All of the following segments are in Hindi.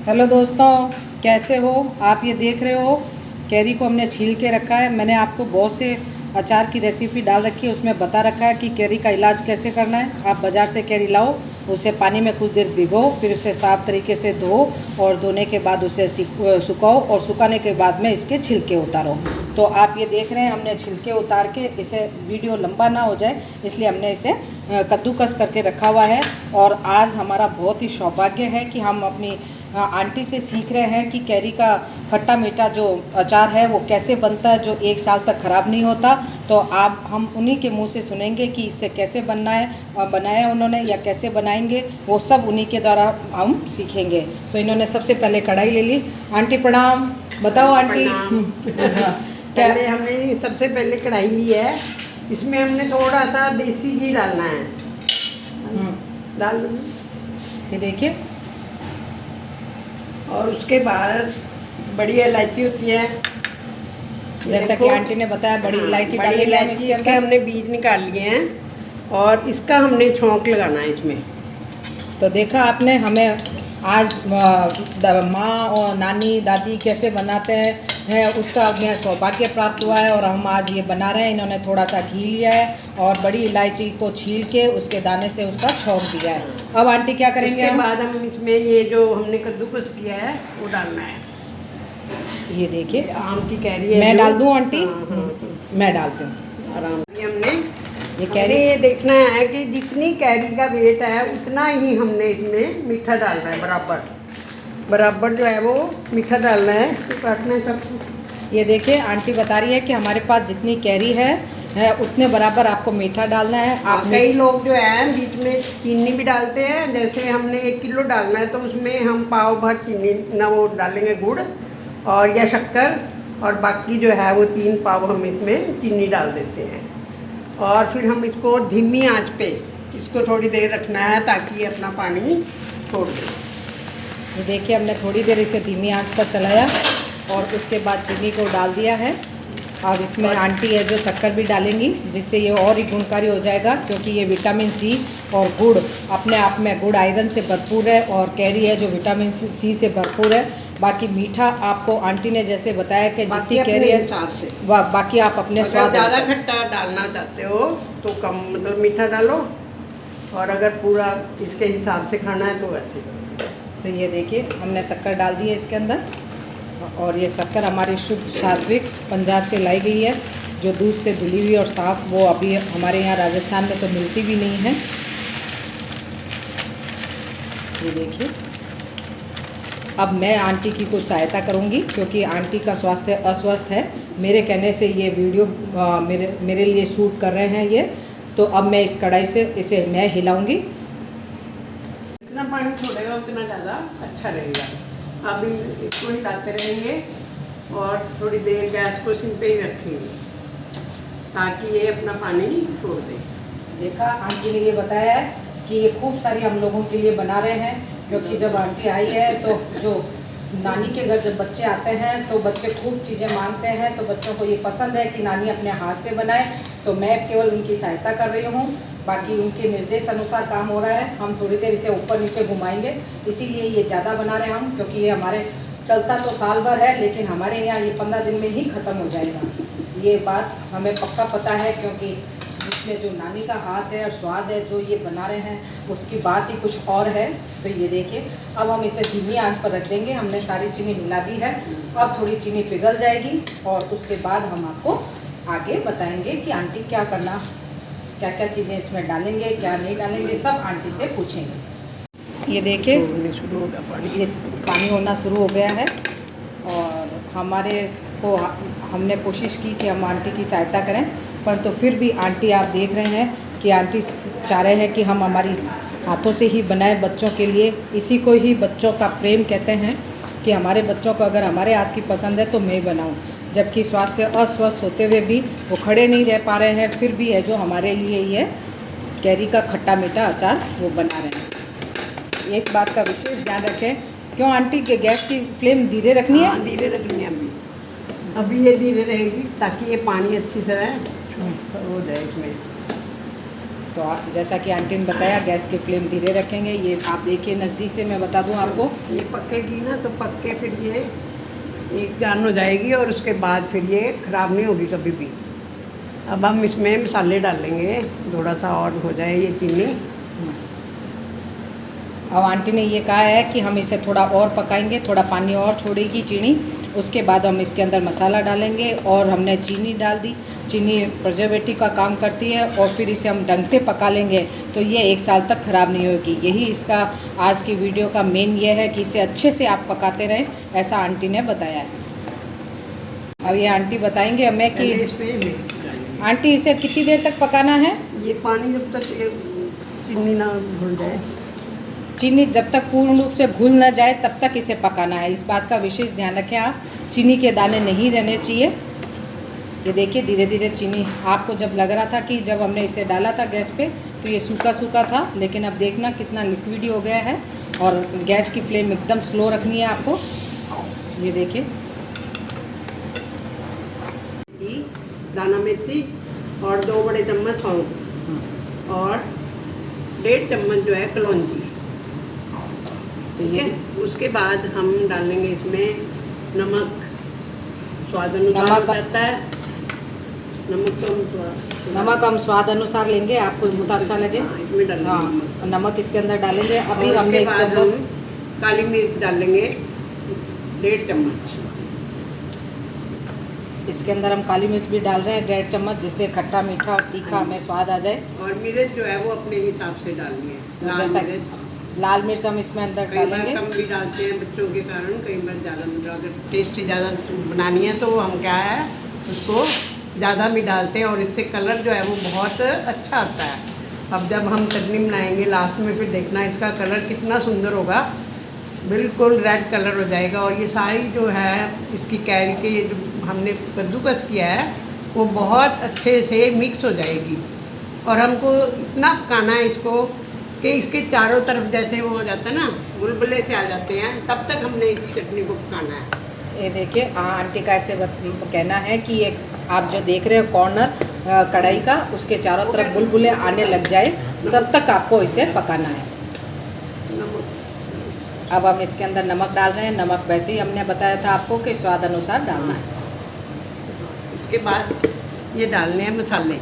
हेलो दोस्तों, कैसे हो आप। ये देख रहे हो कैरी को हमने छील के रखा है। मैंने आपको बहुत से अचार की रेसिपी डाल रखी है, उसमें बता रखा है कि कैरी का इलाज कैसे करना है। आप बाज़ार से कैरी लाओ, उसे पानी में कुछ देर भिगो, फिर उसे साफ़ तरीके से धो और धोने के बाद उसे सुखाओ और सुखाने के बाद में इसके छिलके उतारो। तो आप ये देख रहे हैं हमने छिलके उतार के, इसे वीडियो लंबा ना हो जाए इसलिए हमने इसे कद्दूकस करके रखा हुआ है। और आज हमारा बहुत ही सौभाग्य है कि हम अपनी आंटी से सीख रहे हैं कि कैरी का खट्टा मीठा जो अचार है वो कैसे बनता है, जो 1 साल तक ख़राब नहीं होता। तो आप हम उन्हीं के मुंह से सुनेंगे कि इससे कैसे बनना है, बनाया उन्होंने या कैसे बनाएंगे, वो सब उन्हीं के द्वारा हम सीखेंगे। तो इन्होंने सबसे पहले कढ़ाई ले ली। आंटी प्रणाम। बताओ आंटी। पहले हमने सबसे पहले कढ़ाई ली है, इसमें हमने थोड़ा सा देसी घी डालना है। डाल दो। ये देखिए। और उसके बाद बड़ी इलायची होती है, जैसा कि आंटी ने बताया बड़ी इलायची बड़ी इलायची इसके हमने बीज निकाल लिए हैं और इसका हमने छौंक लगाना है इसमें। तो देखा आपने, हमें आज माँ और नानी दादी कैसे बनाते हैं उसका हमें सौभाग्य प्राप्त हुआ है और हम आज ये बना रहे हैं। इन्होंने थोड़ा सा घी लिया है और बड़ी इलायची को छील के उसके दाने से उसका छौंक दिया है। अब आंटी क्या करेंगे? उसके बाद हम इसमें ये जो हमने कद्दूकस किया है वो डालना है। ये देखिए आम की कैरी है। मैं डाल दूँ आंटी? हाँ। मैं डालती हूँ आराम से। हमने ये कैरी ये देखना है कि जितनी कैरी का वेट है उतना ही हमने इसमें मीठा डालना है, बराबर बराबर जो है वो मीठा डालना है। तो काटना है सब। ये देखिए आंटी बता रही है कि हमारे पास जितनी कैरी है उतने बराबर आपको मीठा डालना है। आप कई लोग जो है बीच में चीनी भी डालते हैं, जैसे हमने 1 किलो डालना है तो उसमें हम पाव भर चीनी ना वो डालेंगे, गुड़ और या शक्कर, और बाकी जो है वो 3 पाव हम इसमें चीनी डाल देते हैं। और फिर हम इसको धीमी आंच पे इसको थोड़ी देर रखना है ताकि ये अपना पानी छोड़ दे। ये देखिए हमने थोड़ी देर इसे धीमी आंच पर चलाया और उसके बाद चीनी को डाल दिया है। अब इसमें आंटी है जो शक्कर भी डालेंगी, जिससे ये और ही गुणकारी हो जाएगा, क्योंकि ये विटामिन सी और गुड़ अपने आप में, गुड़ आयरन से भरपूर है और कैरी है जो विटामिन सी से भरपूर है। बाकी मीठा आपको आंटी ने जैसे बताया कि जितनी कैरी है हिसाब से, बाकी आप अपने स्वाद। ज़्यादा खट्टा डालना चाहते हो तो कम मतलब मीठा डालो, और अगर पूरा इसके हिसाब से खाना है तो वैसे। तो ये देखिए हमने शक्कर डाल दी है इसके अंदर, और ये शक्कर हमारी शुद्ध सात्विक पंजाब से लाई गई है, जो दूध से धुली हुई और साफ़, वो अभी हमारे यहाँ राजस्थान में तो मिलती भी नहीं है। ये देखिए अब मैं आंटी की कुछ सहायता करूंगी, क्योंकि आंटी का स्वास्थ्य अस्वस्थ है। मेरे कहने से ये वीडियो मेरे लिए शूट कर रहे हैं ये। तो अब मैं इस कढ़ाई से इसे मैं हिलाऊंगी। जितना पानी छोड़ेगा उतना ज़्यादा अच्छा रहेगा। अब इसको हिलाते रहेंगे और थोड़ी देर गैस को सिम पे ही रखेंगे ताकि ये अपना पानी छोड़ दे। देखा आंटी ने ये बताया है कि ये खूब सारी हम लोगों के लिए बना रहे हैं, क्योंकि जब आंटी आई है तो जो नानी के घर जब बच्चे आते हैं तो बच्चे खूब चीज़ें मांगते हैं, तो बच्चों को ये पसंद है कि नानी अपने हाथ से बनाए। तो मैं केवल उनकी सहायता कर रही हूँ, बाकी उनके निर्देश अनुसार काम हो रहा है। हम थोड़ी देर इसे ऊपर नीचे घुमाएंगे, इसीलिए ये ज़्यादा बना रहे हैं हम, क्योंकि ये हमारे चलता तो साल भर है लेकिन हमारे यहाँ ये 15 दिन में ही ख़त्म हो जाएगा। ये बात हमें पक्का पता है, क्योंकि जिसमें जो नानी का हाथ है और स्वाद है जो ये बना रहे हैं उसकी बात ही कुछ और है। तो ये देखिए अब हम इसे धीमी आंच पर रख देंगे। हमने सारी चीनी मिला दी है, अब थोड़ी चीनी पिघल जाएगी और उसके बाद हम आपको आगे बताएंगे कि आंटी क्या करना, क्या क्या चीज़ें इसमें डालेंगे, क्या नहीं डालेंगे, सब आंटी से पूछेंगे। ये देखिए ये पानी होना शुरू हो गया है और हमारे को हमने कोशिश की कि हम आंटी की सहायता करें, पर तो फिर भी आंटी आप देख रहे हैं कि आंटी चाह रहे हैं कि हम हमारी हाथों से ही बनाए बच्चों के लिए। इसी को ही बच्चों का प्रेम कहते हैं कि हमारे बच्चों को अगर हमारे हाथ की पसंद है तो मैं बनाऊं। जबकि स्वास्थ्य अस्वस्थ होते हुए भी वो खड़े नहीं रह पा रहे हैं, फिर भी है जो हमारे लिए ये कैरी का खट्टा मीठा अचार वो बना रहे हैं। ये इस बात का विशेष ध्यान रखें। क्यों आंटी के गैस की फ्लेम धीरे रखनी है? धीरे रखनी है अभी ये धीरे रहेगी ताकि ये पानी अच्छी तरह हो जाए इसमें। तो जैसा कि आंटी ने बताया गैस की फ्लेम धीरे रखेंगे। ये आप देखिए नज़दीक से मैं बता दूं आपको, ये पकेगी ना तो पक के फिर ये एक जान हो जाएगी और उसके बाद फिर ये ख़राब नहीं होगी कभी भी। अब हम इसमें मसाले डालेंगे, थोड़ा सा और हो जाए ये चीनी। अब आंटी ने ये कहा है कि हम इसे थोड़ा और पकाएंगे, थोड़ा पानी और छोड़ेगी चीनी, उसके बाद हम इसके अंदर मसाला डालेंगे। और हमने चीनी डाल दी, चीनी प्रिजर्वेटिव का काम करती है, और फिर इसे हम ढंग से पका लेंगे तो ये 1 साल तक ख़राब नहीं होगी। यही इसका आज की वीडियो का मेन ये है कि इसे अच्छे से आप पकाते रहें, ऐसा आंटी ने बताया है। अब ये आंटी बताएंगे हमें कि आंटी इसे कितनी देर तक पकाना है। ये पानी जब तक ये चीनी ना घुल जाए, चीनी जब तक पूर्ण रूप से घुल न जाए तब तक इसे पकाना है। इस बात का विशेष ध्यान रखें आप, चीनी के दाने नहीं रहने चाहिए। ये देखिए धीरे धीरे चीनी, आपको जब लग रहा था कि जब हमने इसे डाला था गैस पे तो ये सूखा सूखा था, लेकिन अब देखना कितना लिक्विडी हो गया है। और गैस की फ्लेम एकदम स्लो रखनी है आपको। ये देखिए दाना मेथी और 2 बड़े चम्मच सौंफ और 1.5 चम्मच जो है कलौंजी। तो ठीक ये है, उसके बाद हम डालेंगे इसमें नमक, स्वाद अनुसार नमक हो जाता है। नमक तो हम थोड़ा नमक हम स्वाद अनुसार लेंगे, आपको जितना अच्छा लगे। हाँ, इसमें डालेंगे हाँ, नमक इसके अंदर डालेंगे। अभी और हमने उसके इसके बाद अंदर हम काली मिर्च डालेंगे 1.5 चम्मच। इसके अंदर हम काली मिर्च भी डाल रहे हैं 1.5 चम्मच, जिससे खट्टा मीठा और तीखा हमें स्वाद आ जाए। और मिर्च जो है वो अपने हिसाब से डालनी है। तो लाल जैसा मिर्च लाल मिर्च हम इसमें अंदर कई बार डालेंगे। कम भी डालते हैं बच्चों के कारण, कई बार ज़्यादा। मतलब अगर टेस्टी ज़्यादा बनानी है तो हम क्या है उसको ज़्यादा भी डालते हैं, और इससे कलर जो है वो बहुत अच्छा आता है। अब जब हम चटनी बनाएंगे लास्ट में फिर देखना इसका कलर कितना सुंदर होगा, बिल्कुल रेड कलर हो जाएगा। और ये सारी जो है इसकी कैरी के ये जो हमने कद्दूकस किया है वो बहुत अच्छे से मिक्स हो जाएगी। और हमको इतना पकाना है इसको कि इसके चारों तरफ जैसे वो हो जाता है ना, बुलबुले से आ जाते हैं, तब तक हमने इस चटनी को पकाना है। ये देखिए आंटी का ऐसे कहना है कि ये आप जो देख रहे हो कॉर्नर कढ़ाई का, उसके चारों तरफ बुलबुले आने लग जाए तब तक आपको इसे पकाना है। अब हम इसके अंदर नमक डाल रहे हैं। नमक वैसे ही हमने बताया था आपको कि स्वाद अनुसार डालना है। इसके बाद ये डालने हैं मसाले।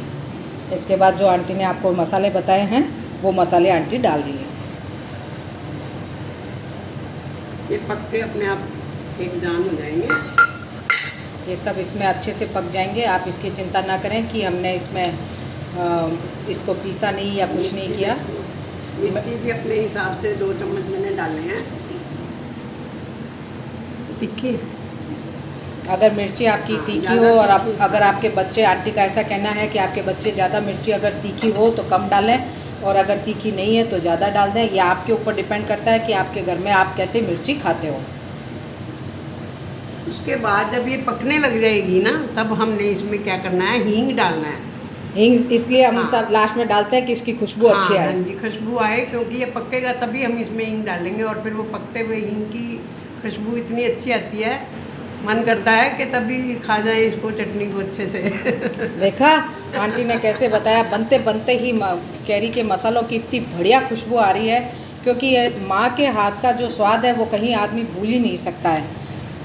इसके बाद जो आंटी ने आपको मसाले बताए हैं वो मसाले आंटी डाल रही है। ये पक के अपने आप एक जान हो जाएंगे। ये सब इसमें अच्छे से पक जाएंगे, आप इसकी चिंता ना करें कि हमने इसमें इसको पीसा नहीं या कुछ नहीं किया। मिर्ची भी अपने हिसाब से 2 चम्मच मैंने डाले हैं तीखी। अगर मिर्ची आपकी तीखी हो और आप अगर आपके बच्चे, आंटी का ऐसा कहना है कि आपके बच्चे ज़्यादा मिर्ची अगर तीखी हो तो कम डालें, और अगर तीखी नहीं है तो ज़्यादा डाल दें। यह आपके ऊपर डिपेंड करता है कि आपके घर में आप कैसे मिर्ची खाते हो। उसके बाद जब ये पकने लग जाएगी ना, तब हमने इसमें क्या करना है, हींग डालना है। हींग इसलिए हम हाँ। सब लास्ट में डालते हैं कि इसकी खुशबू अच्छी आए। हाँ जी, खुशबू आए, क्योंकि ये पकेगा तभी हम इसमें हींग डालेंगे। और फिर वो पकते हुए हींग की खुशबू इतनी अच्छी आती है, मन करता है कि तभी खा जाए इसको, चटनी को अच्छे से। देखा आंटी ने कैसे बताया, बनते बनते ही कैरी के मसालों की इतनी बढ़िया खुशबू आ रही है, क्योंकि माँ के हाथ का जो स्वाद है वो कहीं आदमी भूल ही नहीं सकता है।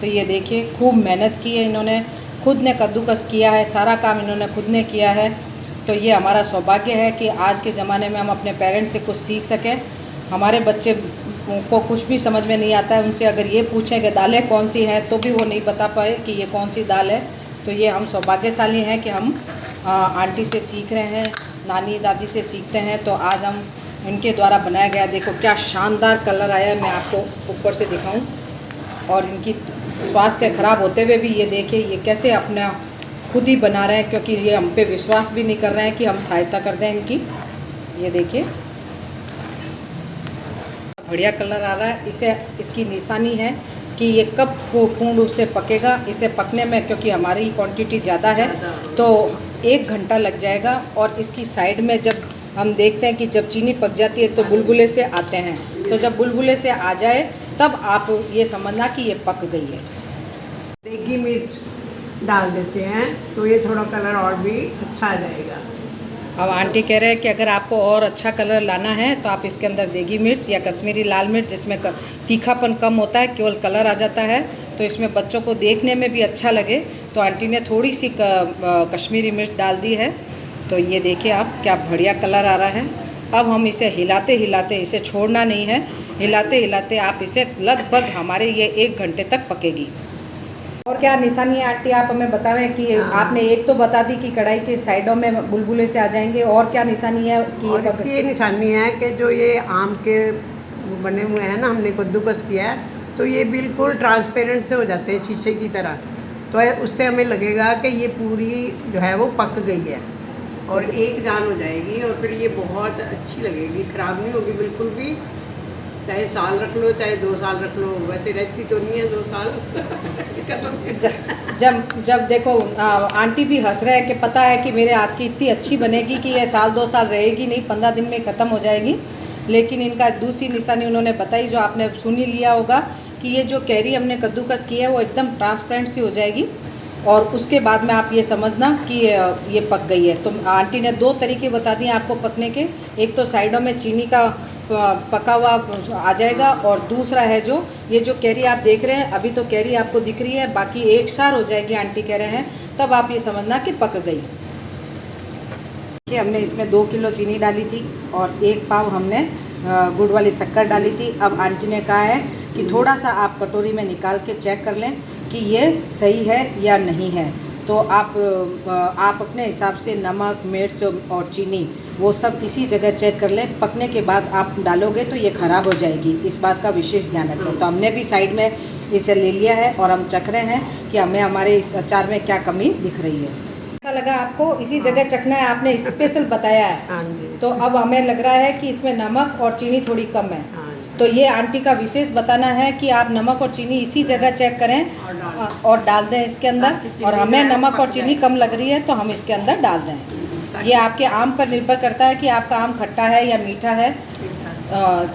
तो ये देखिए खूब मेहनत की है इन्होंने, खुद ने कद्दूकस किया है, सारा काम इन्होंने खुद ने किया है। तो ये हमारा सौभाग्य है कि आज के ज़माने में हम अपने पेरेंट्स से कुछ सीख सकें। हमारे बच्चे को कुछ भी समझ में नहीं आता है, उनसे अगर ये पूछें कि दालें कौन सी हैं तो भी वो नहीं बता पाए कि ये कौन सी दाल है। तो ये हम सौभाग्यशाली हैं कि हम आंटी से सीख रहे हैं, नानी दादी से सीखते हैं। तो आज हम इनके द्वारा बनाया गया, देखो क्या शानदार कलर आया है, मैं आपको ऊपर से दिखाऊं। और इनकी स्वास्थ्य खराब होते हुए भी ये देखिए ये कैसे अपना खुद ही बना रहे हैं, क्योंकि ये हम पे विश्वास भी नहीं कर रहे हैं कि हम सहायता कर दें इनकी। ये देखिए बढ़िया कलर आ रहा है। इसे इसकी निशानी है कि ये कब पूर्ण रूप से पकेगा। इसे पकने में क्योंकि हमारी क्वांटिटी ज़्यादा है तो 1 घंटा लग जाएगा। और इसकी साइड में जब हम देखते हैं कि जब चीनी पक जाती है तो बुलबुले से आते हैं, तो जब बुलबुले से आ जाए तब आप ये समझना कि ये पक गई है। देगी मिर्च डाल देते हैं तो ये थोड़ा कलर और भी अच्छा आ जाएगा। अब आंटी कह रहे हैं कि अगर आपको और अच्छा कलर लाना है तो आप इसके अंदर देगी मिर्च या कश्मीरी लाल मिर्च, जिसमें तीखापन कम होता है, केवल कलर आ जाता है, तो इसमें बच्चों को देखने में भी अच्छा लगे, तो आंटी ने थोड़ी सी कश्मीरी मिर्च डाल दी है। तो ये देखिए आप, क्या बढ़िया कलर आ रहा है। अब हम इसे हिलाते हिलाते, इसे छोड़ना नहीं है, हिलाते हिलाते आप इसे लगभग हमारे ये 1 घंटे तक पकेगी। और क्या निशानी है आंटी, आप हमें बताएं कि आपने एक तो बता दी कि कढ़ाई के साइडों में बुलबुले से आ जाएंगे, और क्या निशानी है कि और इसकी ये निशानी है कि जो ये आम के वो बने हुए हैं ना, हमने कद्दूकस किया है, तो ये बिल्कुल ट्रांसपेरेंट से हो जाते हैं शीशे की तरह। तो उससे हमें लगेगा कि ये पूरी जो है वो पक गई है और एक जान हो जाएगी, और फिर ये बहुत अच्छी लगेगी, ख़राब नहीं होगी बिल्कुल भी। चाहे साल रख लो, चाहे 2 साल रख लो, वैसे रहती तो नहीं है 2 साल। जब देखो आंटी भी हंस रहे हैं कि पता है कि मेरे हाथ की इतनी अच्छी बनेगी कि ये साल 2 साल रहेगी नहीं, 15 दिन में ख़त्म हो जाएगी। लेकिन इनका दूसरी निशानी उन्होंने बताई, जो आपने सुन ही लिया होगा, कि ये जो कैरी हमने कद्दूकस की है वो एकदम ट्रांसपेरेंट सी हो जाएगी, और उसके बाद में आप ये समझना कि ये पक गई है। तो आंटी ने 2 तरीके बता दिए आपको पकने के, एक तो साइडों में चीनी का पका हुआ आ जाएगा, और दूसरा है जो ये जो कैरी आप देख रहे हैं, अभी तो कैरी आपको दिख रही है, बाकी एक सार हो जाएगी आंटी कह रहे हैं, तब आप ये समझना कि पक गई। कि हमने इसमें 2 किलो चीनी डाली थी और 1 पाव हमने गुड़ वाली शक्कर डाली थी। अब आंटी ने कहा है कि थोड़ा सा आप कटोरी में निकाल के चेक कर लें कि ये सही है या नहीं है। तो आप अपने हिसाब से नमक, मिर्च और चीनी वो सब इसी जगह चेक कर लें। पकने के बाद आप डालोगे तो ये ख़राब हो जाएगी, इस बात का विशेष ध्यान रखें। तो हमने भी साइड में इसे ले लिया है और हम चख रहे हैं कि हमें हमारे इस अचार में क्या कमी दिख रही है। ऐसा लगा आपको इसी जगह चखना है, आपने स्पेशल बताया है। तो अब हमें लग रहा है कि इसमें नमक और चीनी थोड़ी कम है, तो ये आंटी का विशेष बताना है कि आप नमक और चीनी इसी जगह चेक करें और डाल दें इसके अंदर। और हमें नमक और चीनी कम लग रही है तो हम इसके अंदर डाल रहे हैं। ये आपके आम पर निर्भर करता है कि आपका आम खट्टा है या मीठा है,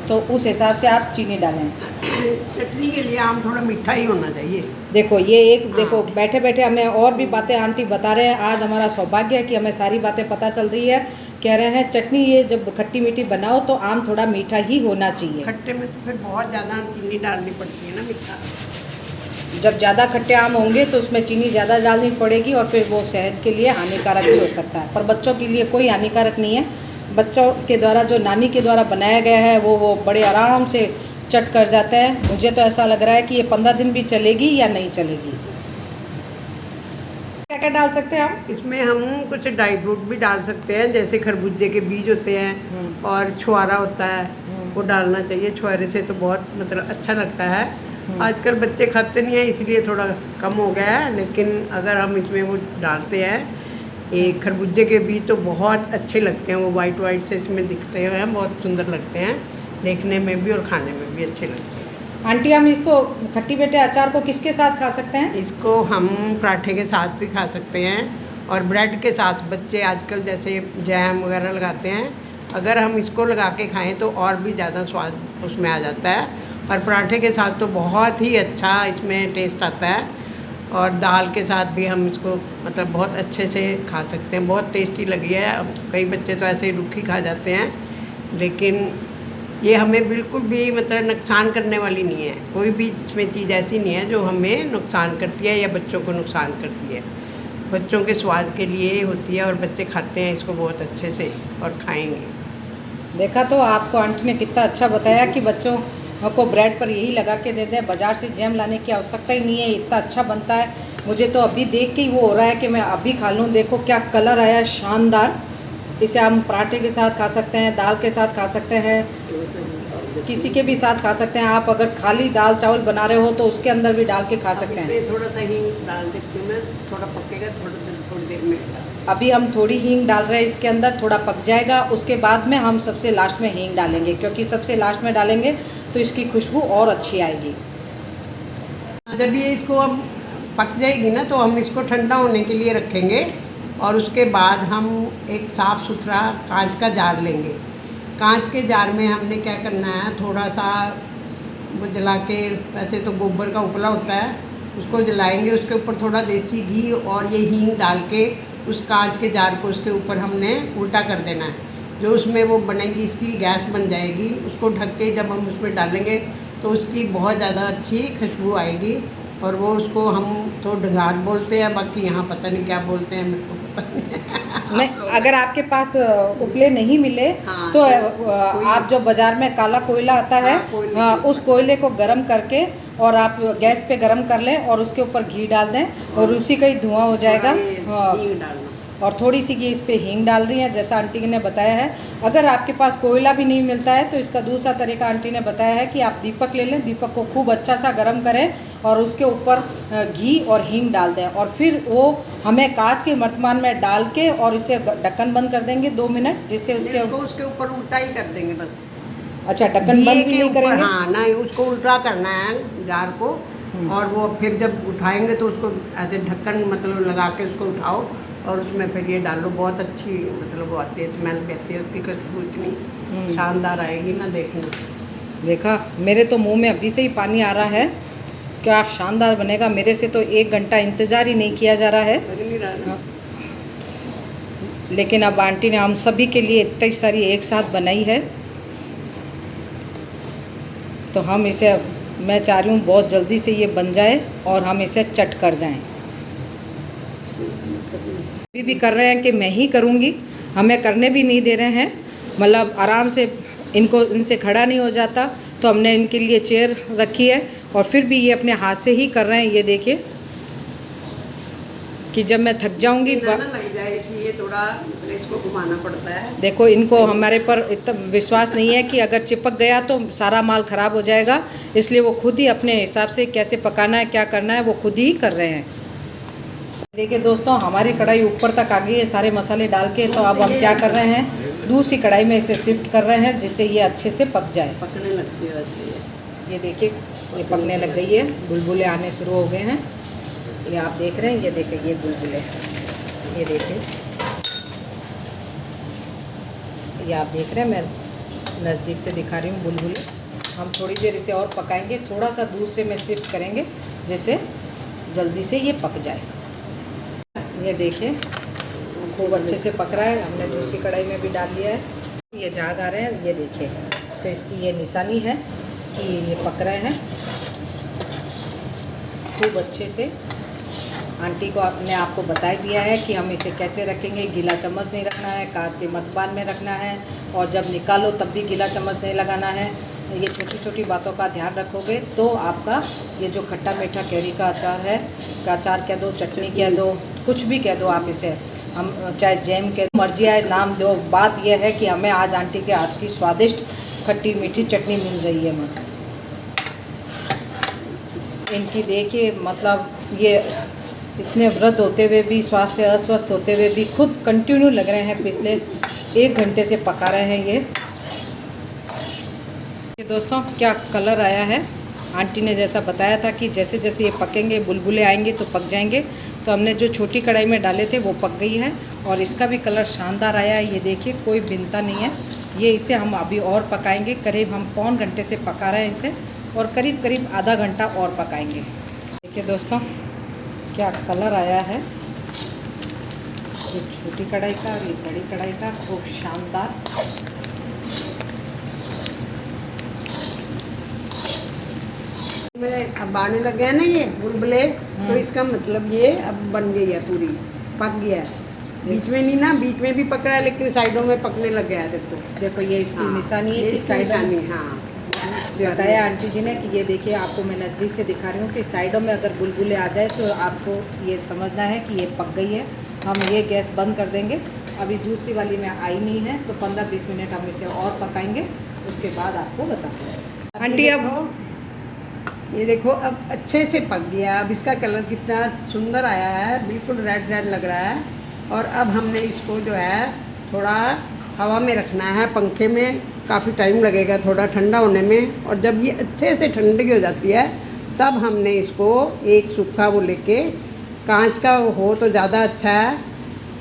तो उस हिसाब से आप चीनी डालें। चटनी के लिए आम थोड़ा मीठा ही होना चाहिए। देखो ये एक देखो बैठे बैठे हमें और भी बातें आंटी बता रहे हैं। आज हमारा सौभाग्य है कि हमें सारी बातें पता चल रही है। कह रहे हैं चटनी ये जब खट्टी मीठी बनाओ तो आम थोड़ा मीठा ही होना चाहिए। खट्टे में तो फिर बहुत ज़्यादा चीनी डालनी पड़ती है ना, मीठा। जब ज़्यादा खट्टे आम होंगे तो उसमें चीनी ज़्यादा डालनी पड़ेगी और फिर वो सेहत के लिए हानिकारक भी हो सकता है। पर बच्चों के लिए कोई हानिकारक नहीं है। बच्चों के द्वारा जो नानी के द्वारा बनाया गया है वो बड़े आराम से चट कर जाते हैं। मुझे तो ऐसा लग रहा है कि ये 15 दिन भी चलेगी या नहीं चलेगी। क्या क्या डाल सकते हैं हम इसमें? हम कुछ ड्राई फ्रूट भी डाल सकते हैं, जैसे खरबूजे के बीज होते हैं और छुआरा होता है, वो डालना चाहिए। छुआरे से तो बहुत मतलब अच्छा लगता है। आजकल बच्चे खाते नहीं हैं इसलिए थोड़ा कम हो गया है, लेकिन अगर हम इसमें वो डालते हैं, एक खरबूजे के बीज तो बहुत अच्छे लगते हैं। वो वाइट वाइट से इसमें दिखते हैं, बहुत सुंदर लगते हैं देखने में भी और खाने में भी अच्छे लगते हैं। आंटी हम इसको खट्टी मीठे अचार को किसके साथ खा सकते हैं? इसको हम पराठे के साथ भी खा सकते हैं और ब्रेड के साथ। बच्चे आजकल जैसे जैम वगैरह लगाते हैं, अगर हम इसको लगा के खाएं तो और भी ज़्यादा स्वाद उसमें आ जाता है। और पराठे के साथ तो बहुत ही अच्छा इसमें टेस्ट आता है। और दाल के साथ भी हम इसको मतलब बहुत अच्छे से खा सकते हैं। बहुत टेस्टी लगी है। अब कई बच्चे तो ऐसे ही रूखी खा जाते हैं, लेकिन ये हमें बिल्कुल भी मतलब नुकसान करने वाली नहीं है। कोई भी इसमें चीज़ ऐसी नहीं है जो हमें नुकसान करती है या बच्चों को नुकसान करती है। बच्चों के स्वाद के लिए होती है और बच्चे खाते हैं इसको बहुत अच्छे से और खाएंगे। देखा तो आपको आंटी ने कितना अच्छा बताया कि बच्चों को ब्रेड पर यही लगा के दे दें, बाज़ार से जैम लाने की आवश्यकता ही नहीं है, इतना अच्छा बनता है। मुझे तो अभी देख के ही वो हो रहा है कि मैं अभी खा लूँ। देखो क्या कलर आया शानदार। इसे हम पराठे के साथ खा सकते हैं, दाल के साथ खा सकते हैं, किसी के भी साथ खा सकते हैं। आप अगर खाली दाल चावल बना रहे हो तो उसके अंदर भी डाल के खा सकते हैं। थोड़ा सा हींग डाल देती हूँ मैं, थोड़ा पकेगा, थोड़ी देर में। अभी हम थोड़ी हींग डाल रहे हैं इसके अंदर, थोड़ा पक जाएगा, उसके बाद में हम सबसे लास्ट में हींग डालेंगे, क्योंकि सबसे लास्ट में डालेंगे तो इसकी खुशबू और अच्छी आएगी। जब ये इसको अब पक जाएगी ना तो हम इसको ठंडा होने के लिए रखेंगे और उसके बाद हम एक साफ़ सुथरा कांच का जार लेंगे। कांच के जार में हमने क्या करना है, थोड़ा सा वो जला के, वैसे तो गोबर का उपला होता है उसको जलाएंगे, उसके ऊपर थोड़ा देसी घी और ये हींग डाल के उस कांच के जार को उसके ऊपर हमने उल्टा कर देना है। जो उसमें वो बनेगी, इसकी गैस बन जाएगी, उसको ढक के जब हम उसमें डालेंगे तो उसकी बहुत ज़्यादा अच्छी खुशबू आएगी। और वो उसको हम तो ढंगार बोलते हैं, बाकी यहाँ पता नहीं क्या बोलते हैं, मेरे को पता नहीं। अगर आपके पास उपले नहीं मिले हाँ, तो आप जो बाज़ार में काला कोयला आता है, हाँ, उस कोयले को गर्म करके और आप गैस पे गर्म कर लें और उसके ऊपर घी डाल दें और उसी का ही धुआं हो जाएगा। हाँ, हींग डालना। और थोड़ी सी ये इस पे हींग डाल रही हैं, जैसा आंटी ने बताया है। अगर आपके पास कोयला भी नहीं मिलता है तो इसका दूसरा तरीका आंटी ने बताया है कि आप दीपक ले लें, दीपक को खूब अच्छा सा गर्म करें और उसके ऊपर घी और हींग डाल दें और फिर वो हमें कांच के मर्तमान में डाल के और इसे ढक्कन बंद कर देंगे 2 मिनट, जिससे उसके ऊपर उल्टा ही कर देंगे बस। अच्छा, ढक्कन बंद भी नहीं करेंगे? हाँ, नहीं, उसको उल्टा करना है जार को। और वो फिर जब उठाएंगे तो उसको ऐसे ढक्कन मतलब लगा के उसको उठाओ और उसमें फिर ये डालो। बहुत अच्छी मतलब वो आती है, स्मेल भी आती है, उसकी खुशबू इतनी शानदार आएगी ना, देखना। देखा, मेरे तो मुंह में अभी से ही पानी आ रहा है। क्या शानदार बनेगा। मेरे से तो 1 घंटा इंतज़ार ही नहीं किया जा रहा है। लेकिन अब आंटी ने हम सभी के लिए इतनी सारी एक साथ बनाई है, तो हम इसे, मैं चाह रही हूँ बहुत जल्दी से ये बन जाए और हम इसे चट कर जाएं। अभी भी कर रहे हैं कि मैं ही करूँगी, हमें करने भी नहीं दे रहे हैं। मतलब आराम से इनसे खड़ा नहीं हो जाता, तो हमने इनके लिए चेयर रखी है और फिर भी ये अपने हाथ से ही कर रहे हैं। ये देखिए कि जब मैं थक जाऊंगी ना लग जाए, इसलिए थोड़ा इसको घुमाना पड़ता है। देखो, इनको हमारे पर इतना विश्वास नहीं है कि अगर चिपक गया तो सारा माल ख़राब हो जाएगा, इसलिए वो खुद ही अपने हिसाब से कैसे पकाना है, क्या करना है, वो खुद ही कर रहे हैं। देखिए दोस्तों, हमारी कढ़ाई ऊपर तक आ गई है सारे मसाले डाल के। तो अब हम क्या कर रहे हैं, दूसरी कढ़ाई में इसे शिफ्ट कर रहे हैं जिससे ये अच्छे से पक जाए। पकने लगती है वैसे ये देखिए, ये पकने लग गई है, बुलबुले आने शुरू हो गए हैं। ये आप देख रहे हैं, ये देखिए ये बुलबुले, ये देखिए, ये आप देख रहे हैं, मैं नज़दीक से दिखा रही हूँ बुलबुले। हम थोड़ी देर इसे और पकाएंगे, थोड़ा सा दूसरे में शिफ्ट करेंगे जैसे जल्दी से ये पक जाए। ये देखिए खूब अच्छे से पक रहा है। हमने दूसरी कढ़ाई में भी डाल लिया है। ये झाग आ रहे हैं, ये देखिए, तो इसकी ये निशानी है कि ये पक रहे हैं खूब अच्छे से। आंटी को ने आपको बता दिया है कि हम इसे कैसे रखेंगे। गीला चम्मच नहीं रखना है, कांच के मर्तबान में रखना है और जब निकालो तब भी गीला चम्मच नहीं लगाना है। ये छोटी छोटी बातों का ध्यान रखोगे तो आपका ये जो खट्टा मीठा कैरी का अचार है, का अचार कह दो, चटनी कह दो, कुछ भी कह दो आप इसे, हम चाहे जैम कह दो, मर्जी आए नाम दो। बात यह है कि हमें आज आंटी के हाथ की स्वादिष्ट खट्टी मीठी चटनी मिल रही है। मतलब इनकी देखिए, मतलब ये इतने वृद्ध होते हुए भी, स्वास्थ्य अस्वस्थ होते हुए भी खुद कंटिन्यू लग रहे हैं, पिछले 1 घंटे से पका रहे हैं ये दोस्तों। क्या कलर आया है। आंटी ने जैसा बताया था कि जैसे जैसे ये पकेंगे, बुलबुले आएंगे तो पक जाएंगे। तो हमने जो छोटी कढ़ाई में डाले थे वो पक गई है और इसका भी कलर शानदार आया है। ये देखिए, कोई बिनता नहीं है। ये इसे हम अभी और पकाएंगे, करीब हम पौन घंटे से पका रहे हैं इसे और करीब करीब आधा घंटा और पकाएंगे। देखिए दोस्तों, क्या कलर आया है। ये छोटी कढ़ाई का, ये बड़ी कढ़ाई का, खूब शानदार। अब आने लगे हैं ना ये बुलबुले, तो इसका मतलब ये अब बन गई है, पूरी पक गया है। बीच में नहीं ना, बीच में भी पक रहा है लेकिन साइडों में पकने लग गया है। देखो देखो, ये इसकी निशानी है, ये कि साइडों में। हाँ, बताया आंटी जी ने कि ये देखिए, आपको मैं नज़दीक से दिखा रही हूँ कि साइडों में अगर बुलबुले आ जाए तो आपको ये समझना है कि ये पक गई है। हम ये गैस बंद कर देंगे। अभी दूसरी वाली में आई नहीं है तो 15-20 मिनट हम इसे और पकाएंगे, उसके बाद आपको बताते हैं। आंटी अब ये देखो, अब अच्छे से पक गया। अब इसका कलर कितना सुंदर आया है, बिल्कुल रेड रेड लग रहा है। और अब हमने इसको जो है थोड़ा हवा में रखना है, पंखे में। काफ़ी टाइम लगेगा थोड़ा ठंडा होने में। और जब ये अच्छे से ठंडी हो जाती है तब हमने इसको एक सूखा वो लेके, कांच का हो तो ज़्यादा अच्छा है,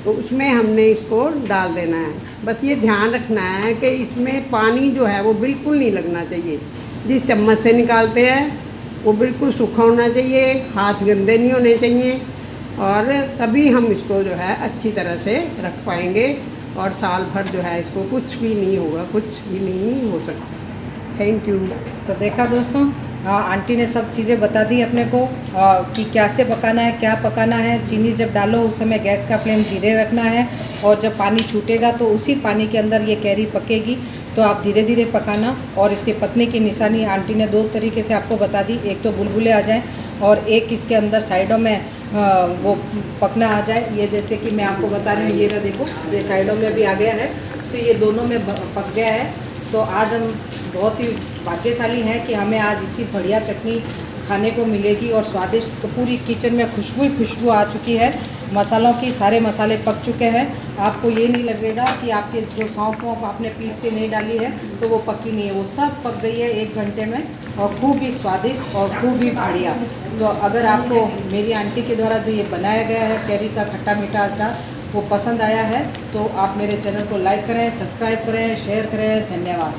तो उसमें हमने इसको डाल देना है। बस ये ध्यान रखना है कि इसमें पानी जो है वो बिल्कुल नहीं लगना चाहिए। जिस चम्मच से निकालते हैं वो बिल्कुल सूखा होना चाहिए, हाथ गंदे नहीं होने चाहिए। और तभी हम इसको जो है अच्छी तरह से रख पाएंगे और साल भर जो है इसको कुछ भी नहीं होगा, कुछ भी नहीं हो सकता। Thank you. तो देखा दोस्तों, आंटी ने सब चीज़ें बता दी अपने को कि कैसे पकाना है, क्या पकाना है। चीनी जब डालो उस समय गैस का फ्लेम धीरे रखना है और जब पानी छूटेगा तो उसी पानी के अंदर ये कैरी पकेगी, तो आप धीरे धीरे पकाना। और इसके पकने की निशानी आंटी ने 2 तरीके से आपको बता दी, एक तो बुलबुले आ जाएं और एक इसके अंदर साइडों में वो पकना आ जाए। ये जैसे कि मैं आपको बता रही हूँ, ये रहा देखो, ये साइडों में भी आ गया है, तो ये दोनों में पक गया है। तो आज हम बहुत ही भाग्यशाली हैं कि हमें आज इतनी बढ़िया चटनी खाने को मिलेगी और स्वादिष्ट। तो पूरी किचन में खुशबू आ चुकी है मसालों की, सारे मसाले पक चुके हैं। आपको ये नहीं लगेगा कि आपके जो सौंफ आपने पीस के नहीं डाली है तो वो पकी नहीं है, वो सब पक गई है 1 घंटे में और खूब ही स्वादिष्ट और खूब ही बढ़िया। तो अगर आपको मेरी आंटी के द्वारा जो ये बनाया गया है कैरी का खट्टा मीठा अचार वो पसंद आया है तो आप मेरे चैनल को लाइक करें, सब्सक्राइब करें, शेयर करें। धन्यवाद।